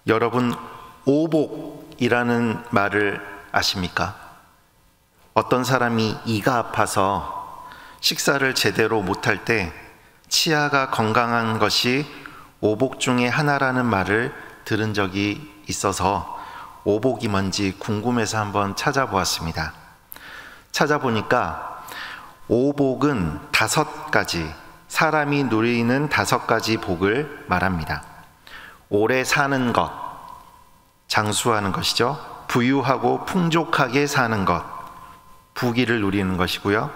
여러분, 오복이라는 말을 아십니까? 어떤 사람이 이가 아파서 식사를 제대로 못할 때 치아가 건강한 것이 오복 중에 하나라는 말을 들은 적이 있어서 오복이 뭔지 궁금해서 한번 찾아보았습니다. 찾아보니까 오복은 5가지, 사람이 누리는 5가지 복을 말합니다. 오래 사는 것, 장수하는 것이죠. 부유하고 풍족하게 사는 것, 부귀를 누리는 것이고요.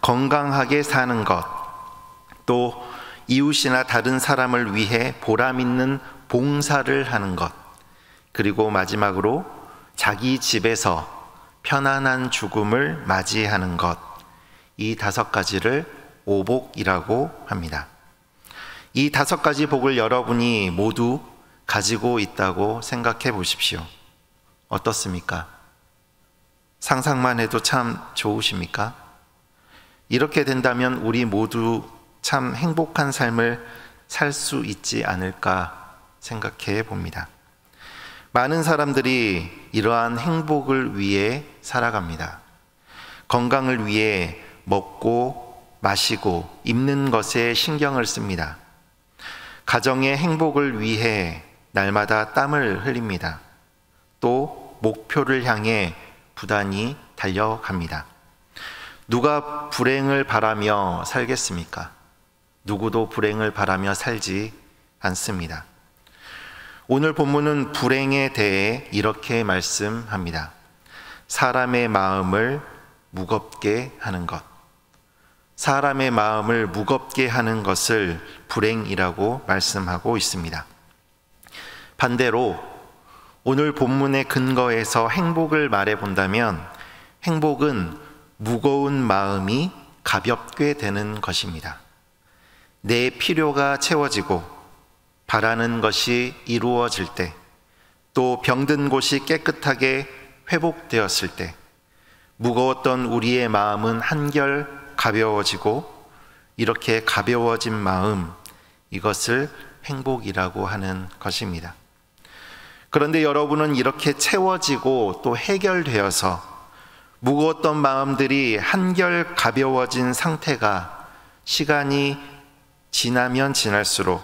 건강하게 사는 것, 또 이웃이나 다른 사람을 위해 보람 있는 봉사를 하는 것, 그리고 마지막으로 자기 집에서 편안한 죽음을 맞이하는 것, 이 5가지를 오복이라고 합니다. 이 5가지 복을 여러분이 모두 가지고 있다고 생각해 보십시오. 어떻습니까? 상상만 해도 참 좋으십니까? 이렇게 된다면 우리 모두 참 행복한 삶을 살 수 있지 않을까 생각해 봅니다. 많은 사람들이 이러한 행복을 위해 살아갑니다. 건강을 위해 먹고 마시고 입는 것에 신경을 씁니다. 가정의 행복을 위해 날마다 땀을 흘립니다. 또 목표를 향해 부단히 달려갑니다. 누가 불행을 바라며 살겠습니까? 누구도 불행을 바라며 살지 않습니다. 오늘 본문은 불행에 대해 이렇게 말씀합니다. 사람의 마음을 무겁게 하는 것. 사람의 마음을 무겁게 하는 것을 불행이라고 말씀하고 있습니다. 반대로 오늘 본문의 근거에서 행복을 말해본다면 행복은 무거운 마음이 가볍게 되는 것입니다. 내 필요가 채워지고 바라는 것이 이루어질 때, 또 병든 곳이 깨끗하게 회복되었을 때 무거웠던 우리의 마음은 한결 가벼워지고, 이렇게 가벼워진 마음, 이것을 행복이라고 하는 것입니다. 그런데 여러분은 이렇게 채워지고 또 해결되어서 무거웠던 마음들이 한결 가벼워진 상태가 시간이 지나면 지날수록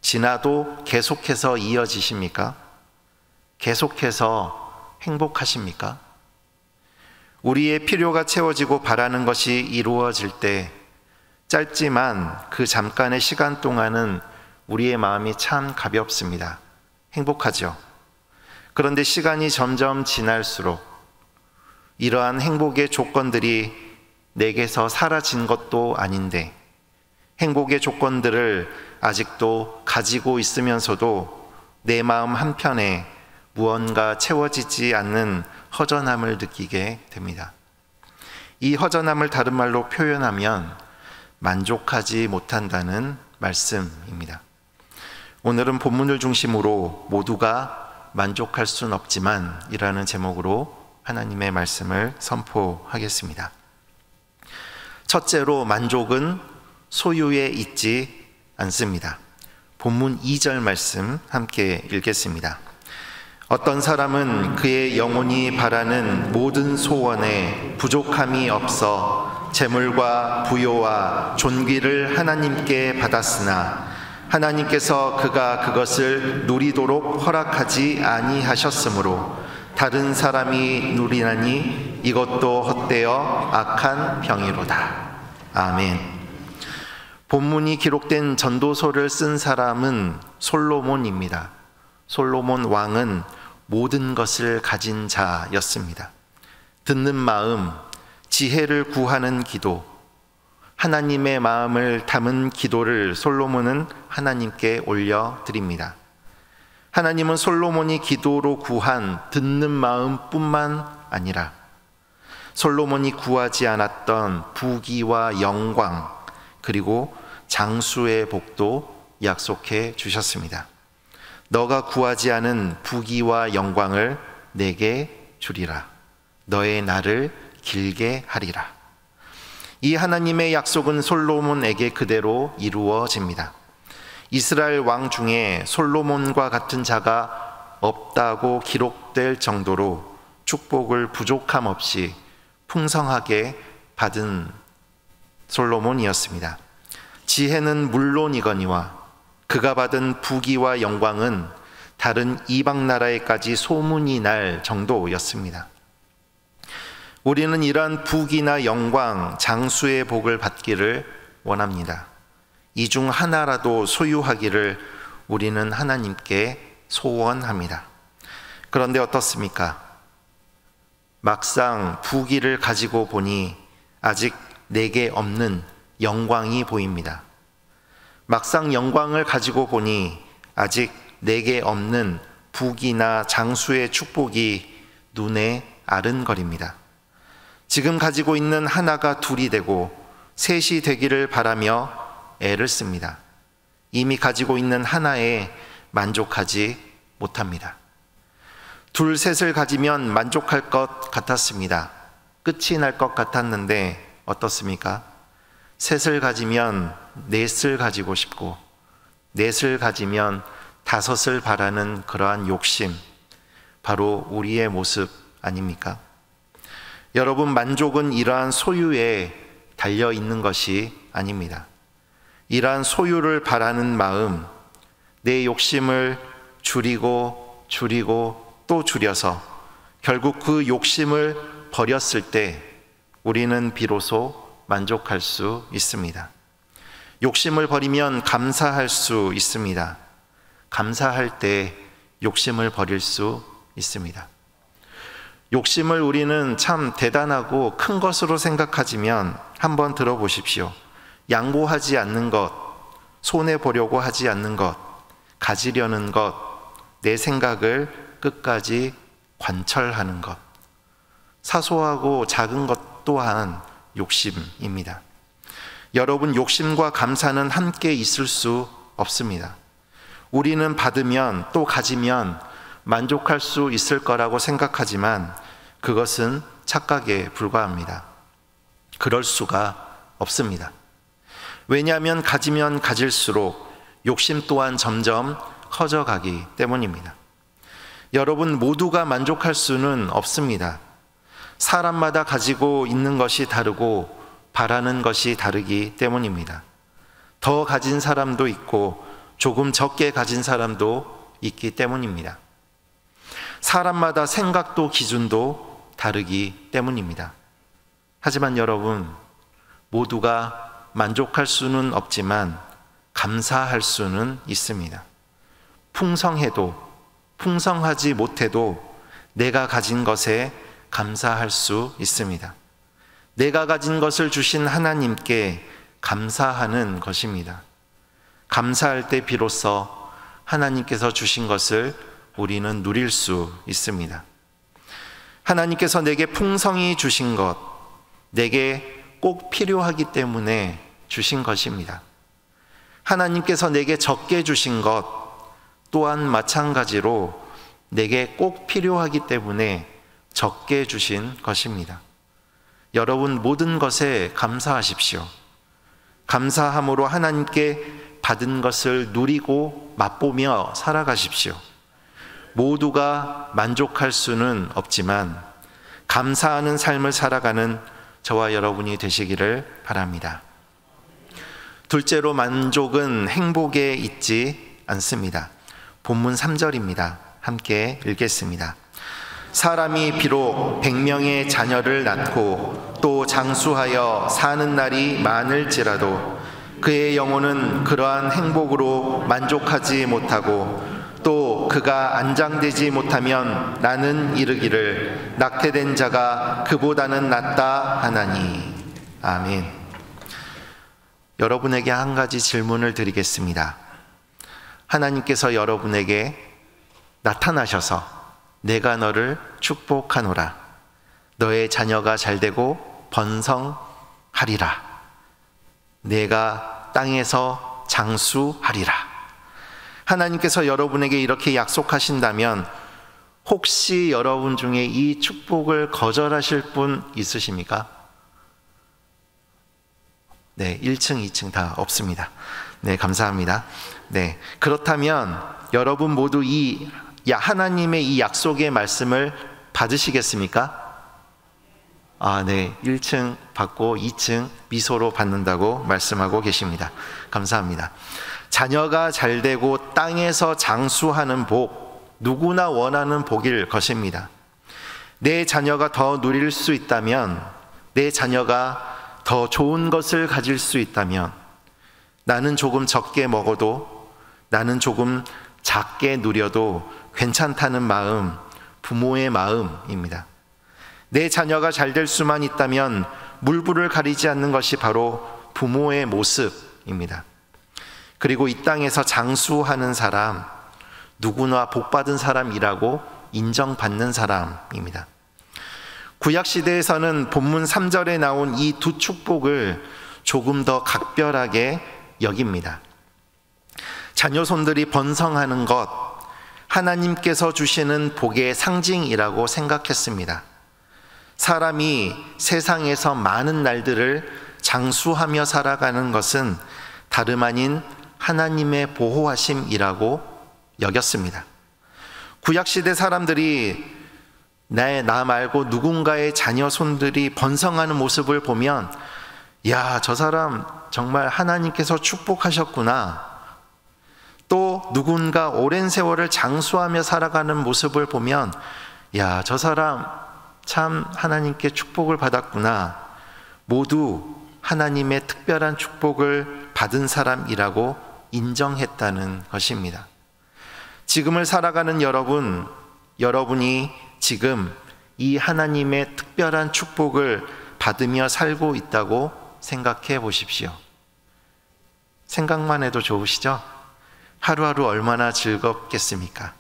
지나도 계속해서 이어지십니까? 계속해서 행복하십니까? 우리의 필요가 채워지고 바라는 것이 이루어질 때 짧지만 그 잠깐의 시간 동안은 우리의 마음이 참 가볍습니다. 행복하죠. 그런데 시간이 점점 지날수록 이러한 행복의 조건들이 내게서 사라진 것도 아닌데, 행복의 조건들을 아직도 가지고 있으면서도 내 마음 한편에 무언가 채워지지 않는 허전함을 느끼게 됩니다. 이 허전함을 다른 말로 표현하면 만족하지 못한다는 말씀입니다. 오늘은 본문을 중심으로 모두가 만족할 수는 없지만 이라는 제목으로 하나님의 말씀을 선포하겠습니다. 첫째로, 만족은 소유에 있지 않습니다. 본문 2절 말씀 함께 읽겠습니다. 어떤 사람은 그의 영혼이 바라는 모든 소원에 부족함이 없어 재물과 부요와 존귀를 하나님께 받았으나 하나님께서 그가 그것을 누리도록 허락하지 아니하셨으므로 다른 사람이 누리나니 이것도 헛되어 악한 병이로다. 아멘. 본문이 기록된 전도서를 쓴 사람은 솔로몬입니다. 솔로몬 왕은 모든 것을 가진 자였습니다. 듣는 마음, 지혜를 구하는 기도, 하나님의 마음을 담은 기도를 솔로몬은 하나님께 올려드립니다. 하나님은 솔로몬이 기도로 구한 듣는 마음뿐만 아니라 솔로몬이 구하지 않았던 부귀와 영광, 그리고 장수의 복도 약속해 주셨습니다. 너가 구하지 않은 부귀와 영광을 내게 주리라. 너의 날을 길게 하리라. 이 하나님의 약속은 솔로몬에게 그대로 이루어집니다. 이스라엘 왕 중에 솔로몬과 같은 자가 없다고 기록될 정도로 축복을 부족함 없이 풍성하게 받은 솔로몬이었습니다. 지혜는 물론이거니와 그가 받은 부귀와 영광은 다른 이방 나라에까지 소문이 날 정도였습니다. 우리는 이러한 부귀나 영광, 장수의 복을 받기를 원합니다. 이 중 하나라도 소유하기를 우리는 하나님께 소원합니다. 그런데 어떻습니까? 막상 부귀를 가지고 보니 아직 내게 없는 영광이 보입니다. 막상 영광을 가지고 보니 아직 내게 없는 부귀나 장수의 축복이 눈에 아른거립니다. 지금 가지고 있는 하나가 둘이 되고 셋이 되기를 바라며 애를 씁니다. 이미 가지고 있는 하나에 만족하지 못합니다. 둘, 셋을 가지면 만족할 것 같았습니다. 끝이 날 것 같았는데 어떻습니까? 셋을 가지면 넷을 가지고 싶고, 넷을 가지면 다섯을 바라는 그러한 욕심, 바로 우리의 모습 아닙니까? 여러분, 만족은 이러한 소유에 달려 있는 것이 아닙니다. 이러한 소유를 바라는 마음, 내 욕심을 줄이고 또 줄여서 결국 그 욕심을 버렸을 때 우리는 비로소 만족할 수 있습니다. 욕심을 버리면 감사할 수 있습니다. 감사할 때 욕심을 버릴 수 있습니다. 욕심을 우리는 참 대단하고 큰 것으로 생각하지만 한번 들어보십시오. 양보하지 않는 것, 손해보려고 하지 않는 것, 가지려는 것, 내 생각을 끝까지 관철하는 것, 사소하고 작은 것 또한 욕심입니다. 여러분, 욕심과 감사는 함께 있을 수 없습니다. 우리는 받으면 또 가지면 만족할 수 있을 거라고 생각하지만 그것은 착각에 불과합니다. 그럴 수가 없습니다. 왜냐하면 가지면 가질수록 욕심 또한 점점 커져가기 때문입니다. 여러분, 모두가 만족할 수는 없습니다. 사람마다 가지고 있는 것이 다르고 바라는 것이 다르기 때문입니다. 더 가진 사람도 있고 조금 적게 가진 사람도 있기 때문입니다. 사람마다 생각도 기준도 다르기 때문입니다. 하지만 여러분, 모두가 만족할 수는 없지만 감사할 수는 있습니다. 풍성해도 풍성하지 못해도 내가 가진 것에 감사할 수 있습니다. 내가 가진 것을 주신 하나님께 감사하는 것입니다. 감사할 때 비로소 하나님께서 주신 것을 우리는 누릴 수 있습니다. 하나님께서 내게 풍성히 주신 것, 내게 꼭 필요하기 때문에 주신 것입니다. 하나님께서 내게 적게 주신 것 또한 마찬가지로 내게 꼭 필요하기 때문에 적게 주신 것입니다. 여러분, 모든 것에 감사하십시오. 감사함으로 하나님께 받은 것을 누리고 맛보며 살아가십시오. 모두가 만족할 수는 없지만 감사하는 삶을 살아가는 저와 여러분이 되시기를 바랍니다. 둘째로, 만족은 행복에 있지 않습니다. 본문 3절입니다. 함께 읽겠습니다. 사람이 비록 100명의 자녀를 낳고 또 장수하여 사는 날이 많을지라도 그의 영혼은 그러한 행복으로 만족하지 못하고 또 그가 안장되지 못하면 나는 이르기를 낙태된 자가 그보다는 낫다 하나니. 아멘. 여러분에게 한 가지 질문을 드리겠습니다. 하나님께서 여러분에게 나타나셔서 내가 너를 축복하노라, 너의 자녀가 잘되고 번성하리라, 내가 땅에서 장수하리라, 하나님께서 여러분에게 이렇게 약속하신다면 혹시 여러분 중에 이 축복을 거절하실 분 있으십니까? 네, 1층, 2층 다 없습니다. 네, 감사합니다. 네, 그렇다면 여러분 모두 이 하나님의 이 약속의 말씀을 받으시겠습니까? 네. 1층 받고 2층 미소로 받는다고 말씀하고 계십니다. 감사합니다. 자녀가 잘되고 땅에서 장수하는 복, 누구나 원하는 복일 것입니다. 내 자녀가 더 누릴 수 있다면, 내 자녀가 더 좋은 것을 가질 수 있다면, 나는 조금 적게 먹어도, 나는 조금 작게 누려도 괜찮다는 마음, 부모의 마음입니다. 내 자녀가 잘 될 수만 있다면 물불을 가리지 않는 것이 바로 부모의 모습입니다. 그리고 이 땅에서 장수하는 사람, 누구나 복받은 사람이라고 인정받는 사람입니다. 구약시대에서는 본문 3절에 나온 이 두 축복을 조금 더 각별하게 여깁니다. 자녀손들이 번성하는 것, 하나님께서 주시는 복의 상징이라고 생각했습니다. 사람이 세상에서 많은 날들을 장수하며 살아가는 것은 다름 아닌 하나님의 보호하심이라고 여겼습니다. 구약시대 사람들이 나 말고 누군가의 자녀손들이 번성하는 모습을 보면, 저 사람 정말 하나님께서 축복하셨구나. 또 누군가 오랜 세월을 장수하며 살아가는 모습을 보면, 저 사람 참 하나님께 축복을 받았구나. 모두 하나님의 특별한 축복을 받은 사람이라고 인정했다는 것입니다. 지금을 살아가는 여러분이 지금 이 하나님의 특별한 축복을 받으며 살고 있다고 생각해 보십시오. 생각만 해도 좋으시죠? 하루하루 얼마나 즐겁겠습니까?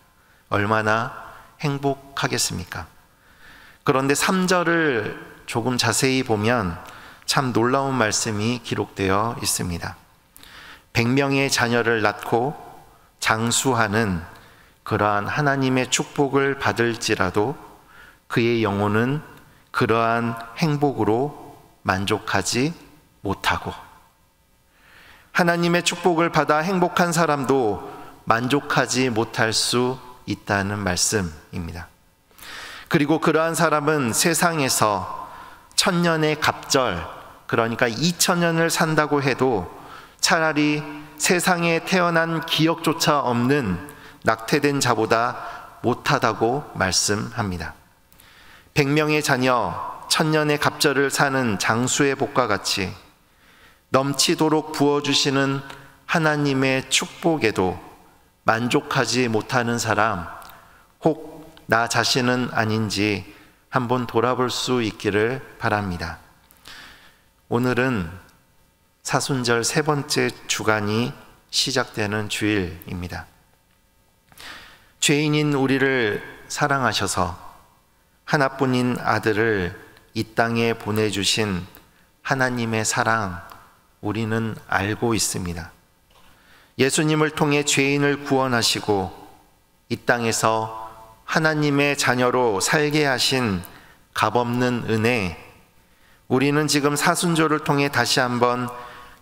얼마나 행복하겠습니까? 그런데 3절을 조금 자세히 보면 참 놀라운 말씀이 기록되어 있습니다. 100명의 자녀를 낳고 장수하는 그러한 하나님의 축복을 받을지라도 그의 영혼은 그러한 행복으로 만족하지 못하고, 하나님의 축복을 받아 행복한 사람도 만족하지 못할 수 있다는 말씀입니다. 그리고 그러한 사람은 세상에서 1000년의 갑절, 그러니까 2000년을 산다고 해도 차라리 세상에 태어난 기억조차 없는 낙태된 자보다 못하다고 말씀합니다. 100명의 자녀, 1000년의 갑절을 사는 장수의 복과 같이 넘치도록 부어주시는 하나님의 축복에도 만족하지 못하는 사람, 혹 나 자신은 아닌지 한번 돌아볼 수 있기를 바랍니다. 오늘은 사순절 세 번째 주간이 시작되는 주일입니다. 죄인인 우리를 사랑하셔서 하나뿐인 아들을 이 땅에 보내주신 하나님의 사랑, 우리는 알고 있습니다. 예수님을 통해 죄인을 구원하시고 이 땅에서 하나님의 자녀로 살게 하신 값없는 은혜, 우리는 지금 사순절을 통해 다시 한번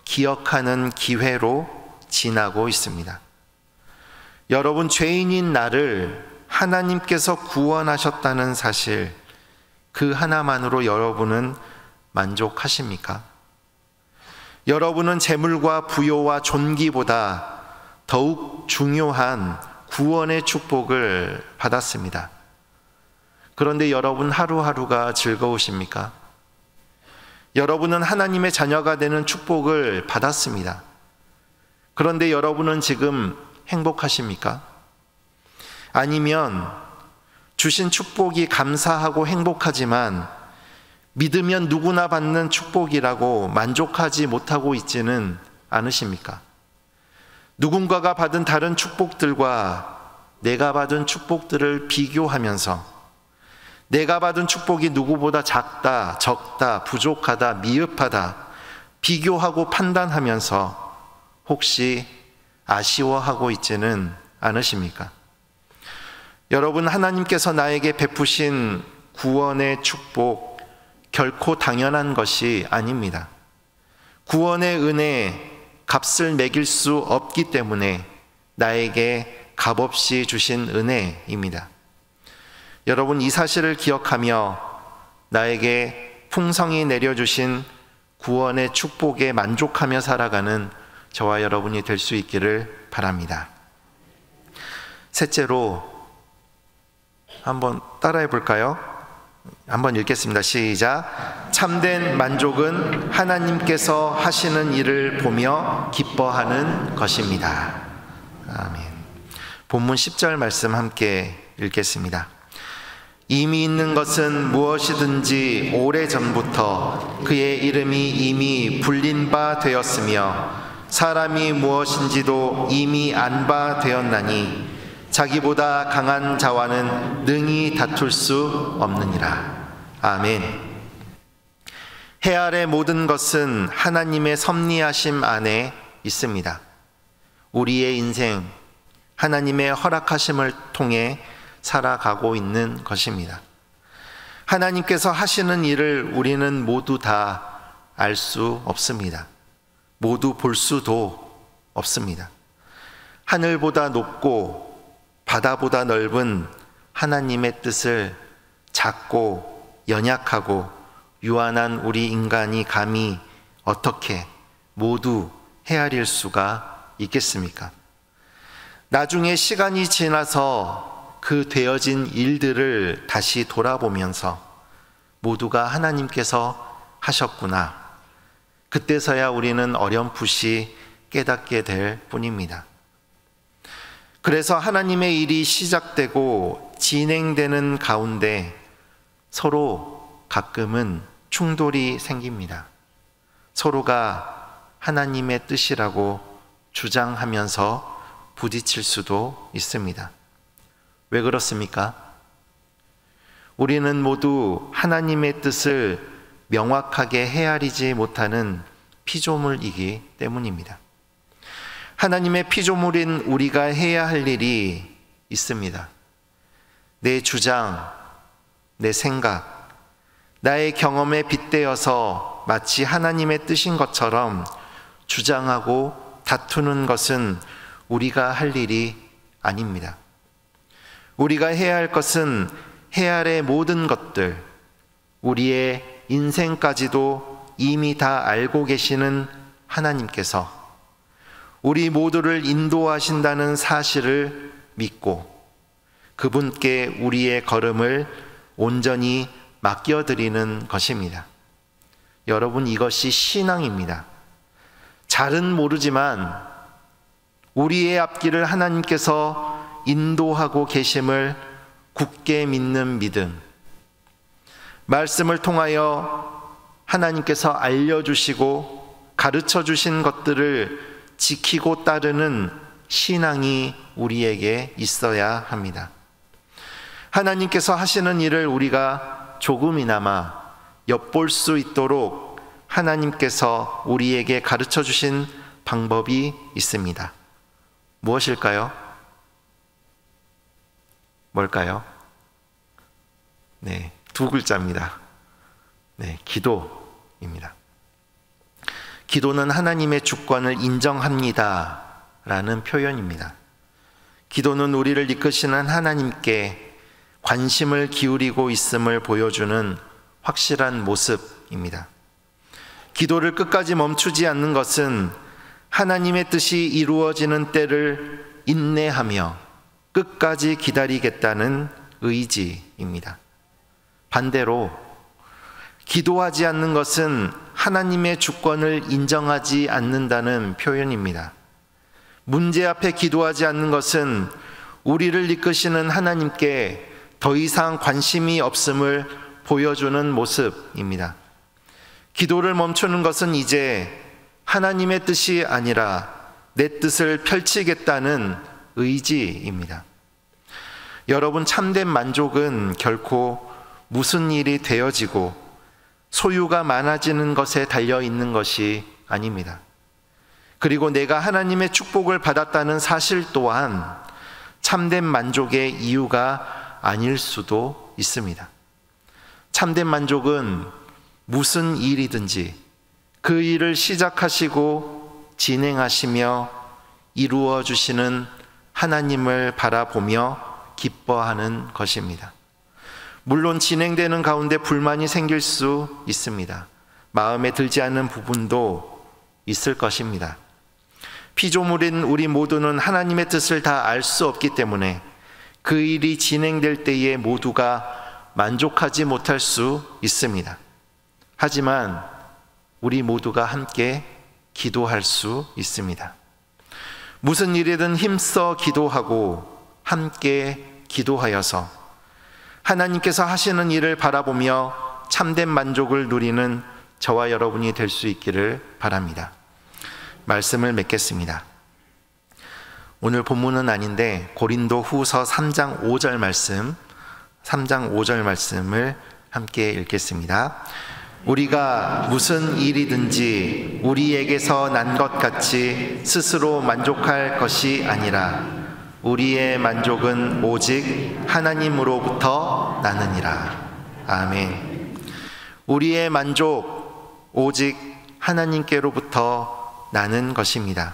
기억하는 기회로 지나고 있습니다. 여러분, 죄인인 나를 하나님께서 구원하셨다는 사실, 그 하나만으로 여러분은 만족하십니까? 여러분은 재물과 부요와 존귀보다 더욱 중요한 구원의 축복을 받았습니다. 그런데 여러분 하루하루가 즐거우십니까? 여러분은 하나님의 자녀가 되는 축복을 받았습니다. 그런데 여러분은 지금 행복하십니까? 아니면 주신 축복이 감사하고 행복하지만 믿으면 누구나 받는 축복이라고 만족하지 못하고 있지는 않으십니까? 누군가가 받은 다른 축복들과 내가 받은 축복들을 비교하면서 내가 받은 축복이 누구보다 작다, 적다, 부족하다, 미흡하다 비교하고 판단하면서 혹시 아쉬워하고 있지는 않으십니까? 여러분, 하나님께서 나에게 베푸신 구원의 축복 결코 당연한 것이 아닙니다. 구원의 은혜 값을 매길 수 없기 때문에 나에게 값없이 주신 은혜입니다. 여러분, 이 사실을 기억하며 나에게 풍성히 내려주신 구원의 축복에 만족하며 살아가는 저와 여러분이 될 수 있기를 바랍니다. 셋째로 한번 따라해 볼까요? 한번 읽겠습니다. 시작. 참된 만족은 하나님께서 하시는 일을 보며 기뻐하는 것입니다. 아멘. 본문 10절 말씀 함께 읽겠습니다. 이미 있는 것은 무엇이든지 오래전부터 그의 이름이 이미 불린 바 되었으며 사람이 무엇인지도 이미 안 바 되었나니 자기보다 강한 자와는 능히 다툴 수 없느니라. 아멘. 해 아래 모든 것은 하나님의 섭리하심 안에 있습니다. 우리의 인생, 하나님의 허락하심을 통해 살아가고 있는 것입니다. 하나님께서 하시는 일을 우리는 모두 다 알 수 없습니다. 모두 볼 수도 없습니다. 하늘보다 높고 바다보다 넓은 하나님의 뜻을 작고 연약하고 유한한 우리 인간이 감히 어떻게 모두 헤아릴 수가 있겠습니까? 나중에 시간이 지나서 그 되어진 일들을 다시 돌아보면서 모두가 하나님께서 하셨구나, 그때서야 우리는 어렴풋이 깨닫게 될 뿐입니다. 그래서 하나님의 일이 시작되고 진행되는 가운데 서로 가끔은 충돌이 생깁니다. 서로가 하나님의 뜻이라고 주장하면서 부딪힐 수도 있습니다. 왜 그렇습니까? 우리는 모두 하나님의 뜻을 명확하게 헤아리지 못하는 피조물이기 때문입니다. 하나님의 피조물인 우리가 해야 할 일이 있습니다. 내 주장, 내 생각, 나의 경험에 빗대어서 마치 하나님의 뜻인 것처럼 주장하고 다투는 것은 우리가 할 일이 아닙니다. 우리가 해야 할 것은 해 아래 모든 것들, 우리의 인생까지도 이미 다 알고 계시는 하나님께서 우리 모두를 인도하신다는 사실을 믿고 그분께 우리의 걸음을 온전히 맡겨드리는 것입니다. 여러분, 이것이 신앙입니다. 잘은 모르지만 우리의 앞길을 하나님께서 인도하고 계심을 굳게 믿는 믿음, 말씀을 통하여 하나님께서 알려주시고 가르쳐주신 것들을 지키고 따르는 신앙이 우리에게 있어야 합니다. 하나님께서 하시는 일을 우리가 조금이나마 엿볼 수 있도록 하나님께서 우리에게 가르쳐 주신 방법이 있습니다. 무엇일까요? 뭘까요? 네, 두 글자입니다. 네, 기도입니다. 기도는 하나님의 주권을 인정합니다 라는 표현입니다. 기도는 우리를 이끄시는 하나님께 관심을 기울이고 있음을 보여주는 확실한 모습입니다. 기도를 끝까지 멈추지 않는 것은 하나님의 뜻이 이루어지는 때를 인내하며 끝까지 기다리겠다는 의지입니다. 반대로 기도하지 않는 것은 하나님의 주권을 인정하지 않는다는 표현입니다. 문제 앞에 기도하지 않는 것은 우리를 이끄시는 하나님께 더 이상 관심이 없음을 보여주는 모습입니다. 기도를 멈추는 것은 이제 하나님의 뜻이 아니라 내 뜻을 펼치겠다는 의지입니다. 여러분, 참된 만족은 결코 무슨 일이 되어지고 소유가 많아지는 것에 달려 있는 것이 아닙니다. 그리고 내가 하나님의 축복을 받았다는 사실 또한 참된 만족의 이유가 아닐 수도 있습니다. 참된 만족은 무슨 일이든지 그 일을 시작하시고 진행하시며 이루어 주시는 하나님을 바라보며 기뻐하는 것입니다. 물론 진행되는 가운데 불만이 생길 수 있습니다. 마음에 들지 않는 부분도 있을 것입니다. 피조물인 우리 모두는 하나님의 뜻을 다 알 수 없기 때문에 그 일이 진행될 때에 모두가 만족하지 못할 수 있습니다. 하지만 우리 모두가 함께 기도할 수 있습니다. 무슨 일이든 힘써 기도하고 함께 기도하여서 하나님께서 하시는 일을 바라보며 참된 만족을 누리는 저와 여러분이 될 수 있기를 바랍니다. 말씀을 맺겠습니다. 오늘 본문은 아닌데 고린도 후서 3장 5절 말씀, 3장 5절 말씀을 함께 읽겠습니다. 우리가 무슨 일이든지 우리에게서 난 것 같이 스스로 만족할 것이 아니라 우리의 만족은 오직 하나님으로부터 나느니라. 아멘. 우리의 만족 오직 하나님께로부터 나는 것입니다.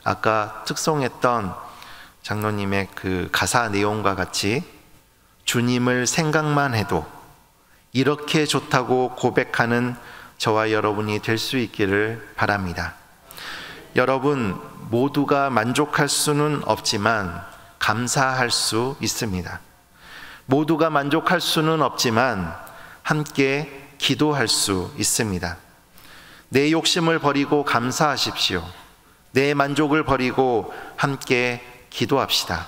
아까 특송했던 장로님의 그 가사 내용과 같이 주님을 생각만 해도 이렇게 좋다고 고백하는 저와 여러분이 될 수 있기를 바랍니다. 여러분 모두가 만족할 수는 없지만 감사할 수 있습니다. 모두가 만족할 수는 없지만 함께 기도할 수 있습니다. 내 욕심을 버리고 감사하십시오. 내 만족을 버리고 함께 기도합시다.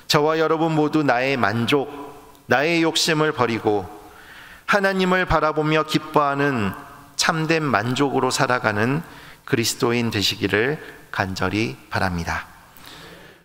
저와 여러분 모두 나의 만족, 나의 욕심을 버리고 하나님을 바라보며 기뻐하는 참된 만족으로 살아가는 그리스도인 되시기를 간절히 바랍니다.